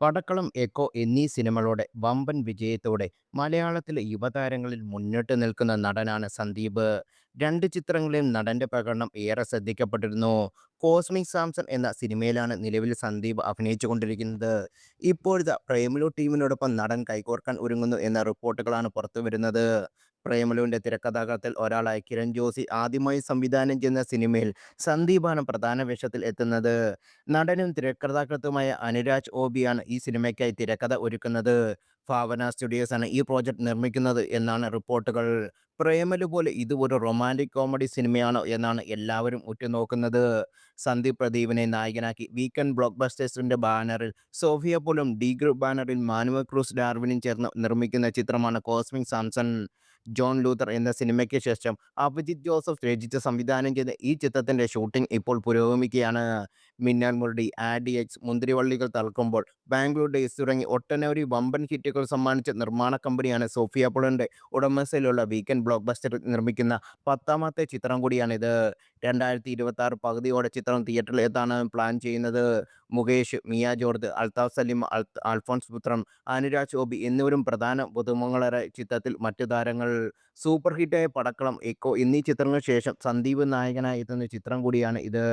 പടക്കളം, echo എന്നീ സിനിമകളുടെ വമ്പൻ വിജയത്തോടെ മലയാളത്തിലെ യുവതാരങ്ങളിൽ മുന്നിട്ട് നിൽക്കുന്ന നടനാണ് സന്ദീപ്. രണ്ട് ചിത്രങ്ങളിലെയും നടന്റെ പ്രകടനം ഏറെ ശ്രദ്ധിക്കപ്പെട്ടിരുന്നു. കോസ്മിക് സാംസൺ എന്ന സിനിമയിലാണ് നിലവിൽ സന്ദീപ് അഭിനയിച്ചുകൊണ്ടിരിക്കുന്നത്. ഇപ്പോഴത്തെ പ്രേമലു ടീമിനോടൊപ്പം നടൻ കൈകോർക്കാൻ ഒരുങ്ങുന്നു എന്ന റിപ്പോർട്ടുകളാണ് പുറത്തുവരുന്നത്. പ്രേമലുവിന്റെ തിരക്കഥാകൃത്തിൽ ഒരാളായ കിരൺ ജോഷി ആദ്യമായി സംവിധാനം ചെയ്യുന്ന സിനിമയിൽ സന്ദീപാണ് പ്രധാന വേഷത്തിൽ എത്തുന്നത്. നടനും തിരക്കഥാകൃത്തുമായ അനുരാജ് ഓബിയാണ് ഈ സിനിമയ്ക്കായി തിരക്കഥ ഒരുക്കുന്നത്. ഭാവന സ്റ്റുഡിയോസാണ് ഈ പ്രോജക്റ്റ് നിർമ്മിക്കുന്നത് എന്നാണ് റിപ്പോർട്ടുകൾ. പ്രേമലു പോലെ ഇത് ഒരു റൊമാന്റിക് കോമഡി സിനിമയാണോ എന്നാണ് എല്ലാവരും ഉറ്റുനോക്കുന്നത്. സന്ദീപ് പ്രദീപിനെ നായകനാക്കി വീക്കെൻഡ് ബ്ലോക്ക് ബസ്റ്റേഴ്സിന്റെ ബാനറിൽ സോഫിയ പോലും ഡി ഗ്രൂപ്പ് ബാനറിൽ മാനുവൽ ക്രൂസ് ഡാർവിനും ചേർന്ന് നിർമ്മിക്കുന്ന ചിത്രമാണ് കോസ്മിക് സാംസൺ. ജോൺ ലൂതർ എന്ന സിനിമയ്ക്ക് ശേഷം അഭിജിത്ത് ജോസഫ് രചിച്ച് സംവിധാനം ചെയ്ത ഈ ചിത്രത്തിന്റെ ഷൂട്ടിംഗ് ഇപ്പോൾ പുരോഗമിക്കുകയാണ്. മിന്നൽ മുരളി, ആഡി എക്സ്, മുന്തിരിവള്ളികൾ തളർക്കുമ്പോൾ, ബാംഗ്ലൂർ ഡേയ്സ് തുടങ്ങി ഒട്ടനവധി വമ്പൻ ഹിറ്റുകൾ സമ്മാനിച്ച നിർമ്മാണ കമ്പനിയാണ് സോഫിയ പോളന്റെ ഉടമസ്ഥയിലുള്ള വീക്കെൻഡ് ബ്ലോക്ക് ബസ്റ്റർ നിർമ്മിക്കുന്ന പത്താമത്തെ ചിത്രം കൂടിയാണിത്. 2026 പകുതിയോടെ ചിത്രം തിയേറ്ററിൽ എത്താനാണ് പ്ലാൻ ചെയ്യുന്നത്. മുകേഷ്, മിയ ജോർജ്, അൽതാഫ് സലീം, അൽഫോൺസ് പുത്രം, അനുരാജ് ഓബി എന്നിവരും പ്രധാന പുതുമുഖങ്ങളായ ചിത്രത്തിൽ മറ്റ് താരങ്ങൾ. സൂപ്പർ ഹിറ്റായ പടക്കളം, എക്കോ എന്നീ ചിത്രങ്ങൾക്ക് ശേഷം സന്ദീപ് നായകനായി എത്തുന്ന ചിത്രം കൂടിയാണ് ഇത്.